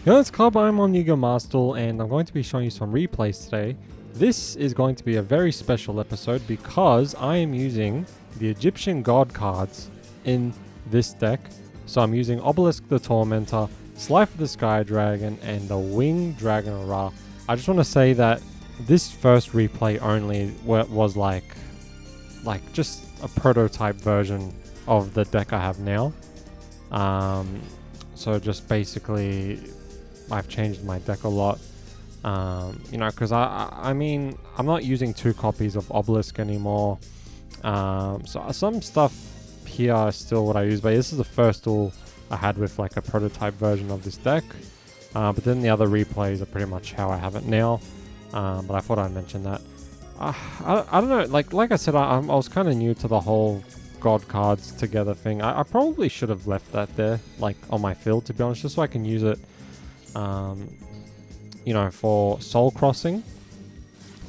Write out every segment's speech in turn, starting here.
Yo, it's Club, I'm on Yu-Gi-Oh! Master, and I'm going to be showing you some replays today. This is going to be a very special episode because I am using the Egyptian God cards in this deck. So I'm using Obelisk the Tormentor, Slifer the Sky Dragon, and the Winged Dragon Ra. I just want to say that this first replay only was like just a prototype version of the deck I have now. So just basically I've changed my deck a lot, because I mean I'm not using 2 copies of Obelisk anymore. So some stuff here is still what I use, but this is the first duel I had with like a prototype version of this deck. But then the other replays are pretty much how I have it now. But I thought I'd mention that. I don't know, like I said, I was kind of new to the whole God cards together thing. I probably should have left that there, like on my field, to be honest, just so I can use it for soul crossing.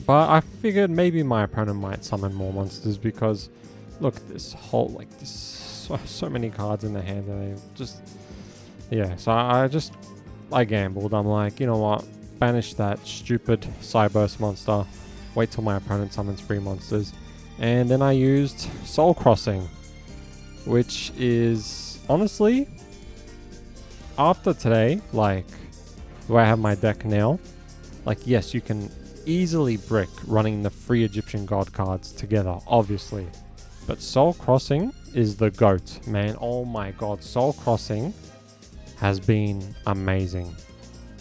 But I figured maybe my opponent might summon more monsters because look, this whole this so many cards in the hand, and they just so I gambled. I'm like, you know what, banish that stupid Cyburst monster, wait till my opponent summons 3 monsters, and then I used soul crossing, which is honestly, after today, like the way I have my deck now, like yes, you can easily brick running the 3 Egyptian God cards together, obviously. But soul crossing is the GOAT, man. Oh my god, soul crossing has been amazing.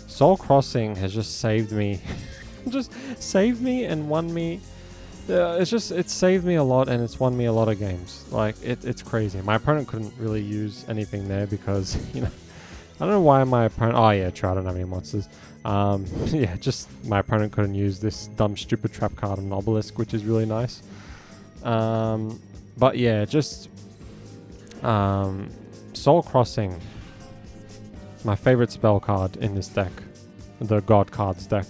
Soul crossing has just saved me. Just saved me and won me. It's saved me a lot, and it's won me a lot of games. Like, it's crazy. My opponent couldn't really use anything there because, I don't know why my opponent... Oh yeah, true, I don't have any monsters. Just my opponent couldn't use this dumb, stupid trap card on Obelisk, which is really nice. But yeah, just... Soul Crossing. My favorite spell card in this deck. The God cards deck.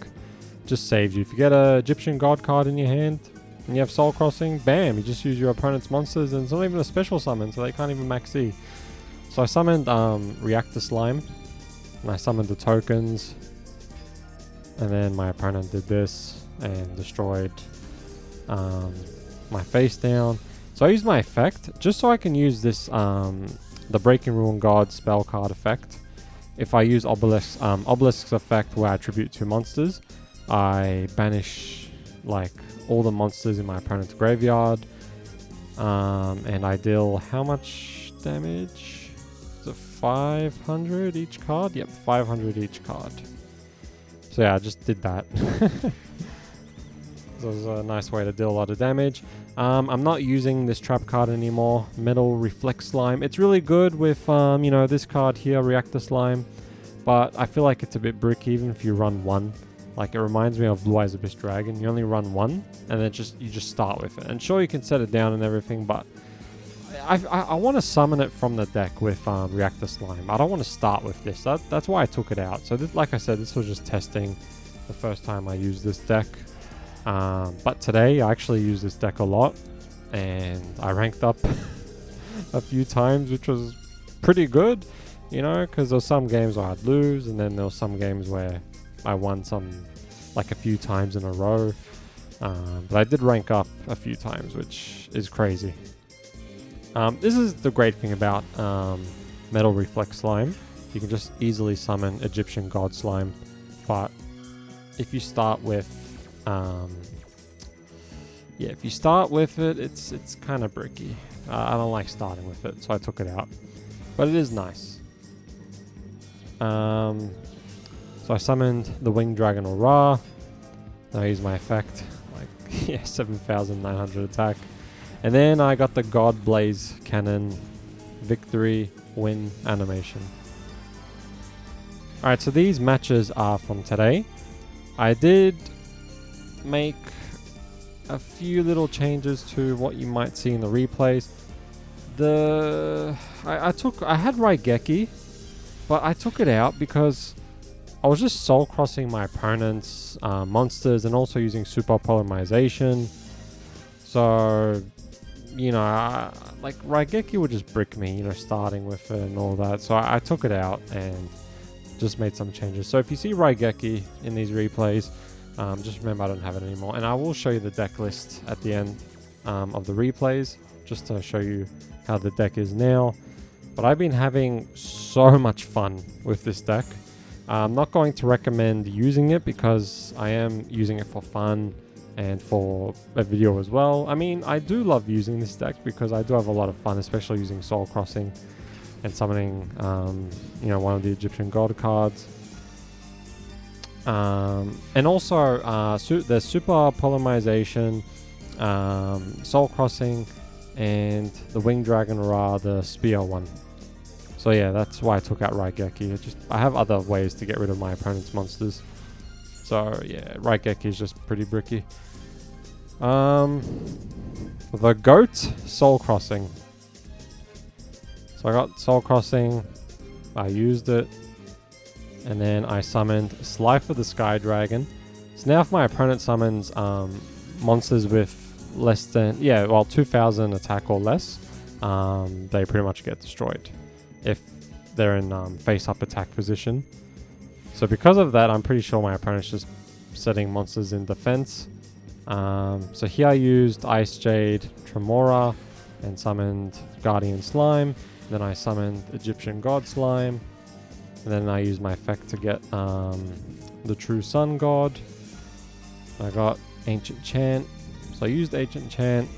Just saves you. If you get a Egyptian God card in your hand, and you have Soul Crossing, bam, you just use your opponent's monsters, and it's not even a special summon, so they can't even max E. So I summoned Reactor Slime, and I summoned the tokens, and then my opponent did this and destroyed my face down. So I used my effect just so I can use this the Breaking Ruin God spell card effect. If I use Obelisk's effect where I tribute 2 monsters, I banish like all the monsters in my opponent's graveyard, and I deal how much damage? Is it 500 each card? Yep, 500 each card. So yeah, I just did that. So it was a nice way to deal a lot of damage. I'm not using this trap card anymore, Metal Reflex Slime. It's really good with this card here, Reactor Slime, but I feel like it's a bit bricky even if you run 1. Like, it reminds me of Blue Eyes Abyss Dragon. You only run 1, and then you just start with it. And sure, you can set it down and everything, but I want to summon it from the deck with Reactor Slime. I don't want to start with this. That's why I took it out. So like I said, this was just testing the first time I used this deck. But today I actually used this deck a lot, and I ranked up a few times, which was pretty good, because there were some games where I'd lose, and then there were some games where I won a few times in a row. But I did rank up a few times, which is crazy. This is the great thing about Metal Reflex Slime. You can just easily summon Egyptian God Slime, but if you start with it's kind of bricky. I don't like starting with it, so I took it out. But it is nice. So I summoned the Winged Dragon Ra. I used my effect, 7,900 attack. And then I got the God Blaze Cannon Victory Win animation. Alright, so these matches are from today. I did make a few little changes to what you might see in the replays. I had Raigeki, but I took it out because I was just soul crossing my opponent's monsters and also using super polymerization. So, Raigeki would just brick me, starting with it and all that. So I took it out, and just made some changes. So if you see Raigeki in these replays, just remember I don't have it anymore. And I will show you the deck list at the end of the replays, just to show you how the deck is now. But I've been having so much fun with this deck. I'm not going to recommend using it because I am using it for fun and for a video as well. I mean, I do love using this deck because I do have a lot of fun, especially using Soul Crossing and summoning, you know, one of the Egyptian god cards. And also, there's Super Polymerization, Soul Crossing, and the Winged Dragon Ra, the Spear one. So yeah, that's why I took out Raigeki. I have other ways to get rid of my opponent's monsters. So yeah, Raigeki is just pretty bricky. The GOAT, Soul Crossing. So I got Soul Crossing, I used it, and then I summoned Slifer the Sky Dragon. So now if my opponent summons monsters with less than, 2000 attack or less, they pretty much get destroyed if they're in face-up attack position. So because of that, I'm pretty sure my opponent's just setting monsters in defense. So here I used Ice Jade, Tremora, and summoned Guardian Slime. Then I summoned Egyptian God Slime. And then I used my effect to get the True Sun God. I got Ancient Chant. So I used Ancient Chant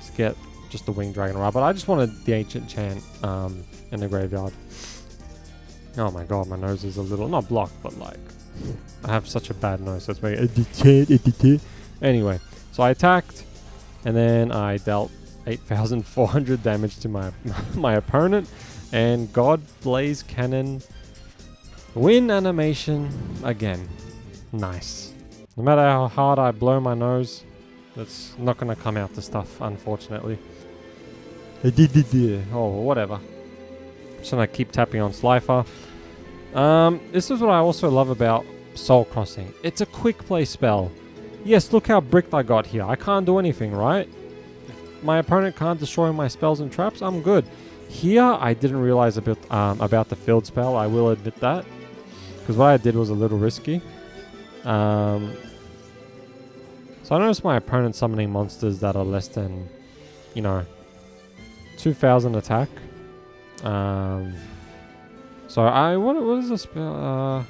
to get just the Winged Dragon Ra, but I just wanted the Ancient Chant in the graveyard. Oh my god, my nose is a little, not blocked, but like, I have such a bad nose, so it's very... Anyway, so I attacked, and then I dealt 8,400 damage to my opponent, and God Blaze Cannon win animation again. Nice. No matter how hard I blow my nose, that's not going to come out the stuff, unfortunately. Oh, whatever. Just going to keep tapping on Slifer. This is what I also love about Soul Crossing. It's a quick play spell. Yes, look how bricked I got here. I can't do anything, right? If my opponent can't destroy my spells and traps, I'm good. Here, I didn't realize about the field spell. I will admit that. Because what I did was a little risky. So I noticed my opponent summoning monsters that are less than, 2000 attack. So what is the spell?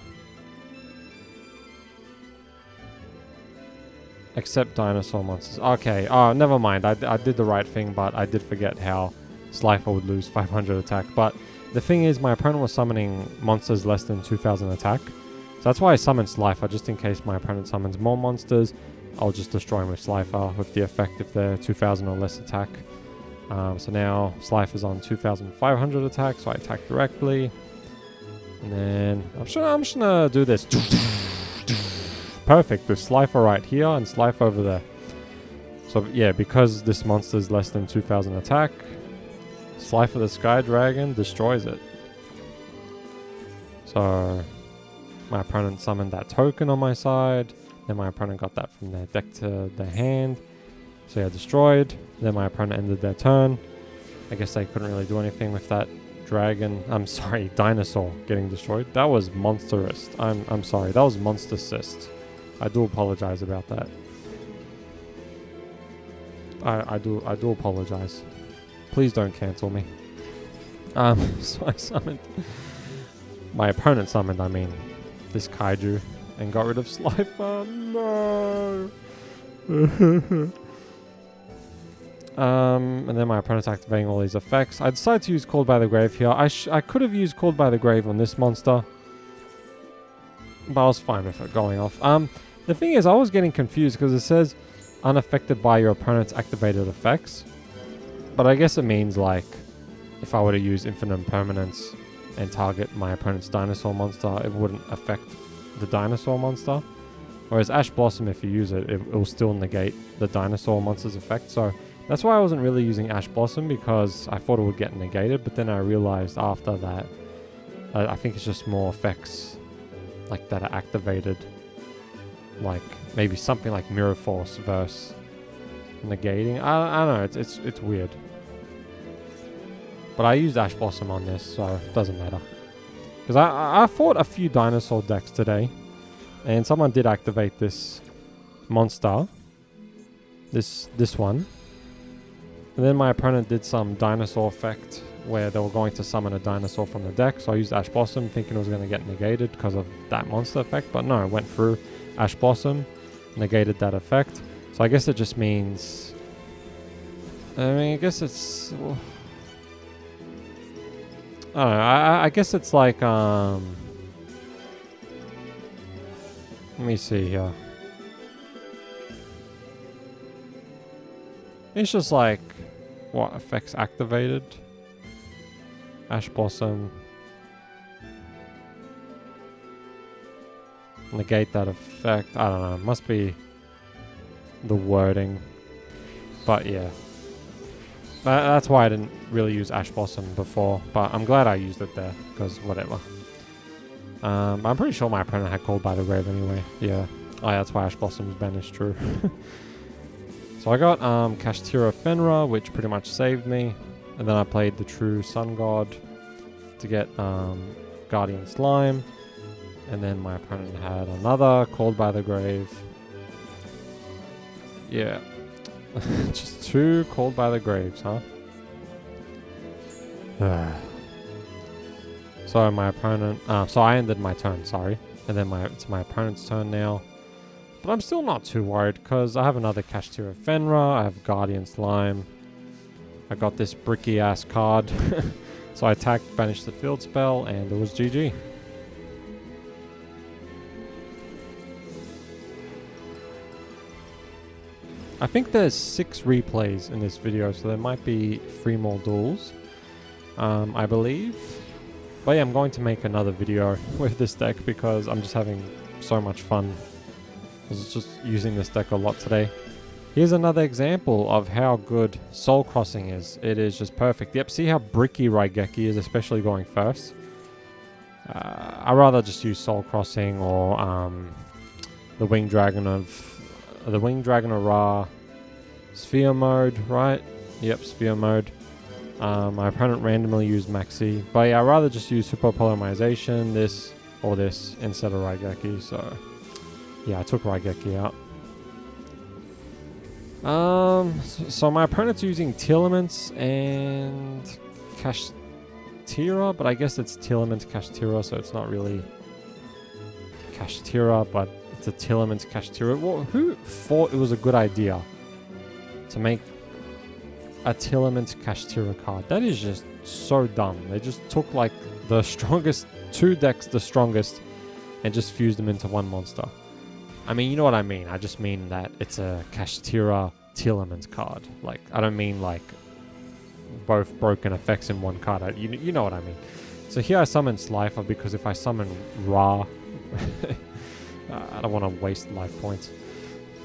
Except dinosaur monsters. Okay, never mind. I did the right thing, but I did forget how Slifer would lose 500 attack. But the thing is, my opponent was summoning monsters less than 2000 attack. So that's why I summoned Slifer, just in case my opponent summons more monsters. I'll just destroy them with Slifer with the effect if they're 2000 or less attack. So now Slifer's on 2500 attack, so I attack directly. And then I'm just gonna do this. Perfect, with Slifer right here and Slifer over there. So yeah, because this monster is less than 2000 attack, Slifer the Sky Dragon destroys it. So my opponent summoned that token on my side. Then my opponent got that from their deck to their hand. So yeah, destroyed. Then my opponent ended their turn. I guess they couldn't really do anything with that dragon. I'm sorry, dinosaur getting destroyed. That was monstrous. I'm sorry, that was monster-cist. I do apologize about that. I do apologize. Please don't cancel me. So I summoned... My opponent summoned, I mean, this kaiju and got rid of Slifer. No! And then my opponent's activating all these effects. I decided to use Called by the Grave here. I could have used Called by the Grave on this monster, but I was fine with it going off. The thing is, I was getting confused because it says unaffected by your opponent's activated effects. But I guess it means, like, if I were to use Infinite Impermanence and target my opponent's dinosaur monster, it wouldn't affect the dinosaur monster. Whereas Ash Blossom, if you use it, it will still negate the dinosaur monster's effect. So that's why I wasn't really using Ash Blossom, because I thought it would get negated. But then I realized after that, I think it's just more effects like that are activated. Like maybe something like Mirror Force versus negating. I don't know. It's weird. But I used Ash Blossom on this, so it doesn't matter. Because I fought a few dinosaur decks today. And someone did activate this monster. This one. And then my opponent did some dinosaur effect where they were going to summon a dinosaur from the deck. So I used Ash Blossom thinking it was going to get negated because of that monster effect. But no, it went through Ash Blossom, negated that effect. So I guess it just means... I mean, I guess it's... Well, I don't know. I guess it's like... Let me see here. It's just like... What effects activated? Ash Blossom. Negate that effect. I don't know. Must be the wording. But yeah. That's why I didn't really use Ash Blossom before. But I'm glad I used it there. Because whatever. I'm pretty sure my opponent had Called by the Grave anyway. Yeah. Oh yeah, that's why Ash Blossom's banished, true. So I got Kashtira Fenra, which pretty much saved me. And then I played the True Sun God to get Guardian Slime. And then my opponent had another Called by the Grave. Yeah. Just 2 Called by the Graves, huh? So my opponent... so I ended my turn, sorry. And then it's my opponent's turn now. But I'm still not too worried because I have another Kashtira Fenra. I have Guardian Slime. I got this bricky ass card. So I attacked, banished the field spell, and it was GG. I think there's 6 replays in this video, so there might be 3 more duels. I believe. But yeah, I'm going to make another video with this deck because I'm just having so much fun. I was just using this deck a lot today. Here's another example of how good Soul Crossing is. It is just perfect. Yep, see how bricky Raigeki is, especially going first? I'd rather just use Soul Crossing or the Winged Dragon of Ra. Sphere mode, right? Yep, Sphere mode. My opponent randomly used Maxi. But yeah, I'd rather just use Super Polymerization, this or this instead of Raigeki, so... Yeah, I took Raigeki out. So my opponent's using Tearlaments and Kashtira, but I guess it's Tearlaments Kashtira, so it's not really Kashtira, but it's a Tearlaments Kashtira. Well, who thought it was a good idea to make a Tearlaments Kashtira card? That is just so dumb. They just took like the strongest 2 decks, the strongest, and just fused them into one monster. I mean, you know what I mean. I just mean that it's a Kashtira Tearlaments card. Like, I don't mean like both broken effects in one card. You know what I mean. So here I summon Slifer because if I summon Ra, I don't want to waste life points.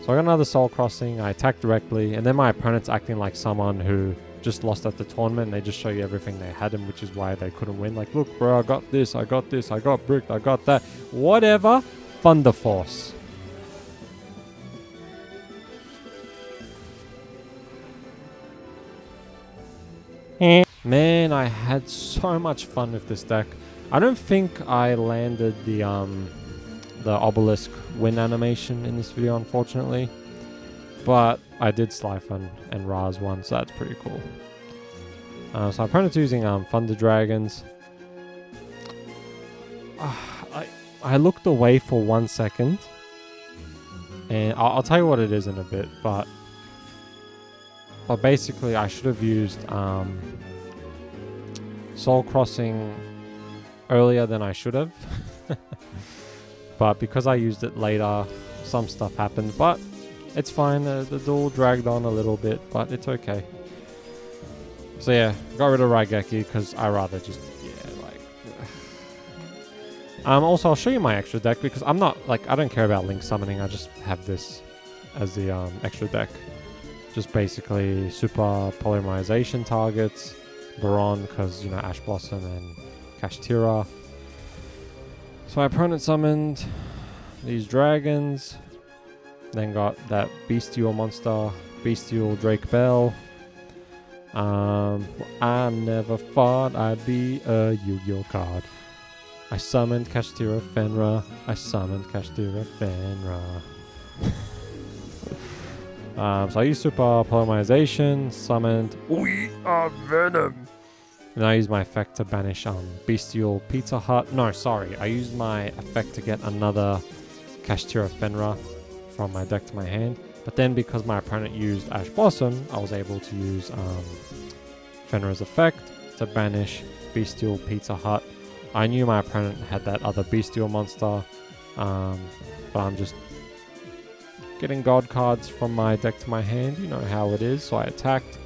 So I got another Soul Crossing. I attack directly, and then my opponent's acting like someone who just lost at the tournament. And they just show you everything they had, and which is why they couldn't win. Like, look, bro, I got this, I got this, I got bricked, I got that. Whatever. Thunder Force. Man, I had so much fun with this deck. I don't think I landed the Obelisk win animation in this video, unfortunately. But I did Slifer and Ra's one, so that's pretty cool. So my opponent's using Thunder Dragons. I looked away for 1 second. And I'll tell you what it is in a bit, but basically I should have used Soul Crossing earlier than I should have. But because I used it later, some stuff happened. But it's fine. The duel dragged on a little bit, but it's okay. So yeah, got rid of Raigeki because I rather just, yeah, like... also, I'll show you my extra deck because I'm not, like, I don't care about Link Summoning. I just have this as the extra deck. Just basically Super Polymerization targets. Baron, because, you know, Ash Blossom and Kashtira. So my opponent summoned these dragons. Then got that Bestial monster, Bestial Drake Bell. I never thought I'd be a Yu-Gi-Oh card. I summoned Kashtira Fenra. I summoned Kashtira Fenra. So I used super polymerization, summoned We Are Venom. And I used my effect to banish Bestial Pizza Hut. No, sorry. I used my effect to get another Kashtira Fenra from my deck to my hand. But then because my opponent used Ash Blossom, I was able to use Fenra's effect to banish Bestial Pizza Hut. I knew my opponent had that other Bestial monster, but I'm just getting God cards from my deck to my hand. You know how it is. So I attacked.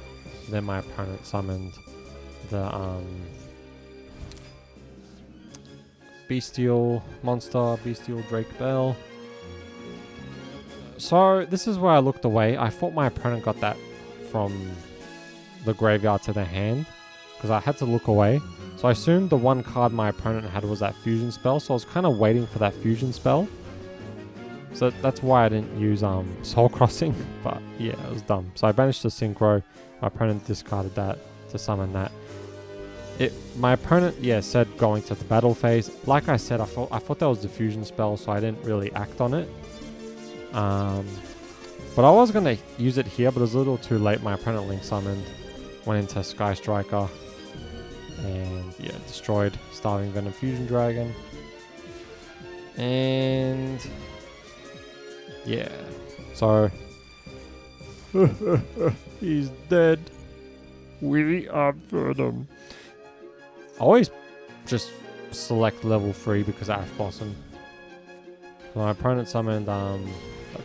Then my opponent summoned the Bestial monster, Bestial Drake Bell. So this is where I looked away. I thought my opponent got that from the graveyard to the hand because I had to look away. So I assumed the one card my opponent had was that fusion spell. So I was kind of waiting for that fusion spell. So that's why I didn't use Soul Crossing. But yeah, it was dumb. So I banished the Synchro. My opponent discarded that to summon that. My opponent, said going to the battle phase. Like I said, I thought that was the fusion spell, so I didn't really act on it. But I was going to use it here, but it was a little too late. My opponent Link summoned, went into Sky Striker, and destroyed Starving Venom Fusion Dragon. And so he's dead. We are Venom. I always just select level 3 because Ash Blossom. So my opponent summoned that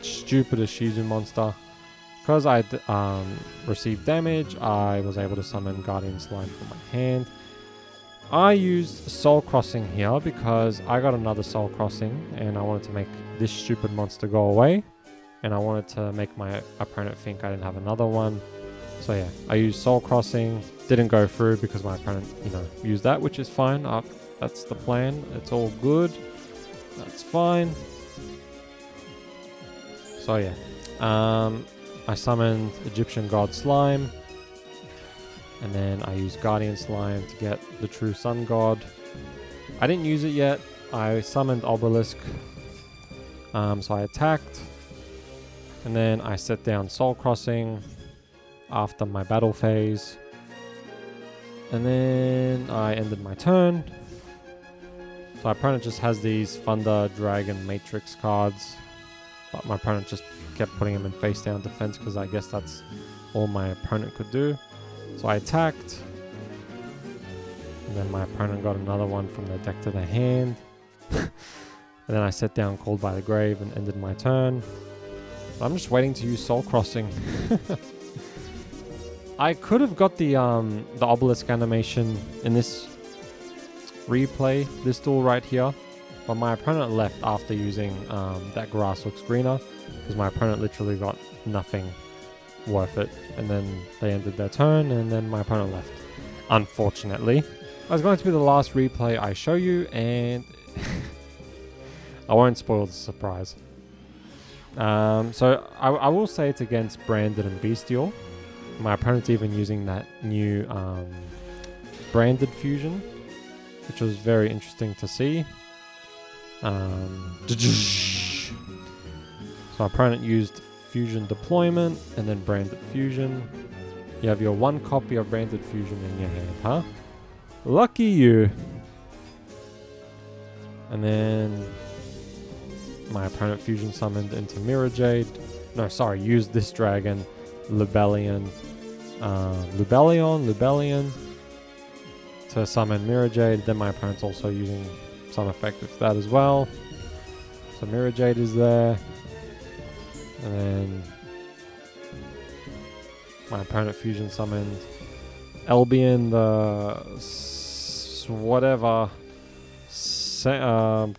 stupid Shizu monster. Because I received damage, I was able to summon Guardian Slime from my hand. I used Soul Crossing here because I got another Soul Crossing and I wanted to make this stupid monster go away. And I wanted to make my opponent think I didn't have another one. So I used Soul Crossing. Didn't go through because my opponent, used that, which is fine. That's the plan. It's all good. That's fine. So I summoned Egyptian God Slime. And then I used Guardian Slime to get the True Sun God. I didn't use it yet. I summoned Obelisk. So I attacked. And then I set down Soul Crossing after my battle phase. And then I ended my turn. So my opponent just has these Thunder, Dragon, Matrix cards. But my opponent just kept putting them in face down defense because I guess that's all my opponent could do. So I attacked. And then my opponent got another one from their deck to their hand. And then I set down Called by the Grave and ended my turn. But I'm just waiting to use Soul Crossing. I could have got the Obelisk animation in this replay, this duel right here. But my opponent left after using that grass looks greener. Because my opponent literally got nothing worth it. And then they ended their turn and then my opponent left. Unfortunately. That was going to be the last replay I show you and I won't spoil the surprise. So I will say it's against Branded and Bestial. My opponent's even using that new Branded Fusion, which was very interesting to see. So my opponent used Fusion Deployment and then Branded Fusion. You have your one copy of Branded Fusion in your hand, huh? Lucky you! And then my opponent Fusion summoned into Mirror Jade. No, sorry, used this dragon, Lubellion, to summon Mirror Jade. Then my opponent's also using some effect with that as well. So Mirror Jade is there. And then my opponent Fusion summoned Albion, the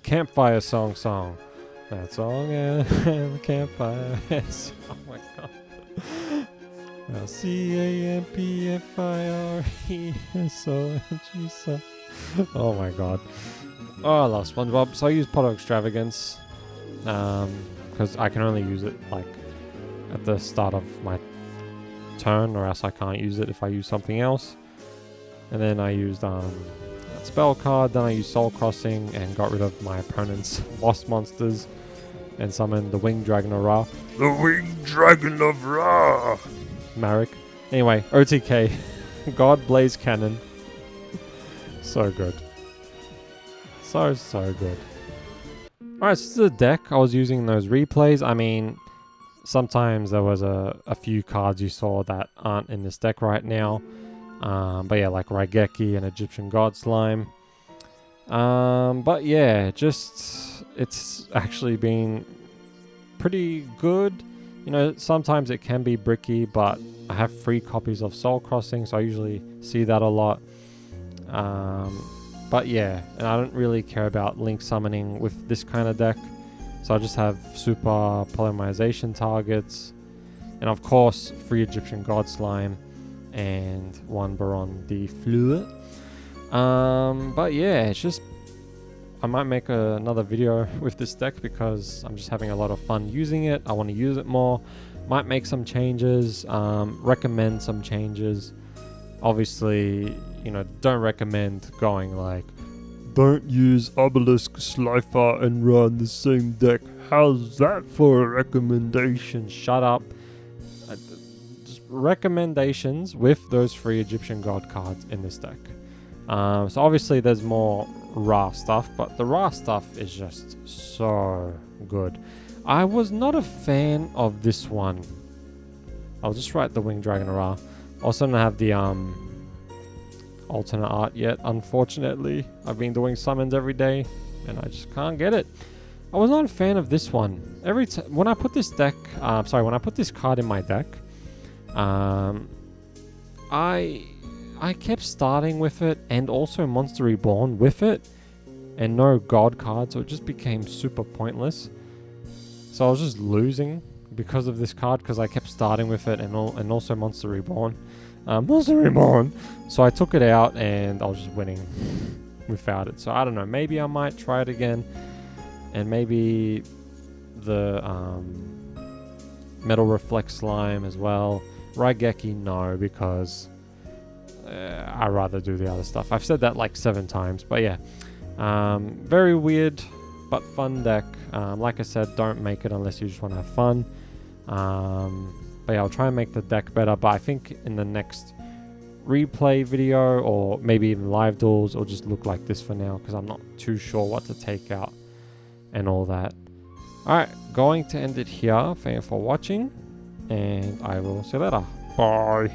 campfire song. That song and campfire. Oh my god. CAMPFIRESONGSO. Oh my god. Oh, I love SpongeBob. So I use Pot of Extravagance. Because I can only use it like at the start of my turn, or else I can't use it if I use something else. And then I used spell card, then I used Soul Crossing and got rid of my opponent's boss monsters and summoned the Winged Dragon of Ra. The Winged Dragon of Ra! Marek. Anyway, OTK. God Blaze Cannon. So good. So good. Alright, so this is the deck I was using in those replays. I mean, sometimes there was a few cards you saw that aren't in this deck right now. But yeah, like Raigeki and Egyptian God Slime. But yeah, just it's actually been pretty good. You know, sometimes it can be bricky, but I have 3 copies of Soul Crossing, so I usually see that a lot. But yeah, and I don't really care about link summoning with this kind of deck. So I just have super polymerization targets. And of course, 3 Egyptian God Slime and 1 Baron de Fleur. But yeah, it's just, I might make another video with this deck because I'm just having a lot of fun using it. I want to use it more. Might make some changes, recommend some changes. Obviously, you know, don't recommend going like, don't use Obelisk, Slifer, and run the same deck. How's that for a recommendation? Shut up. Just recommendations with those 3 Egyptian God cards in this deck. So obviously there's more Ra stuff, but the Ra stuff is just so good. I was not a fan of this one. I'll just write the Winged Dragon of Ra. Also don't have the alternate art yet, unfortunately. I've been doing summons every day and I just can't get it. I was not a fan of this one. When I put this deck, when I put this card in my deck, I kept starting with it and also Monster Reborn with it and no God card, so it just became super pointless. So I was just losing because of this card because I kept starting with it and also Monster Reborn. So I took it out and I was just winning without it. So I don't know, maybe I might try it again. And maybe the Metal Reflect Slime as well. Raigeki, no, because I'd rather do the other stuff. I've said that like 7 times, but yeah. Very weird, but fun deck. Like I said, don't make it unless you just want to have fun. But yeah, I'll try and make the deck better, but I think in the next replay video or maybe even live duels, it'll just look like this for now because I'm not too sure what to take out and all that. Alright, going to end it here. Thank you for watching and I will see you later. Bye.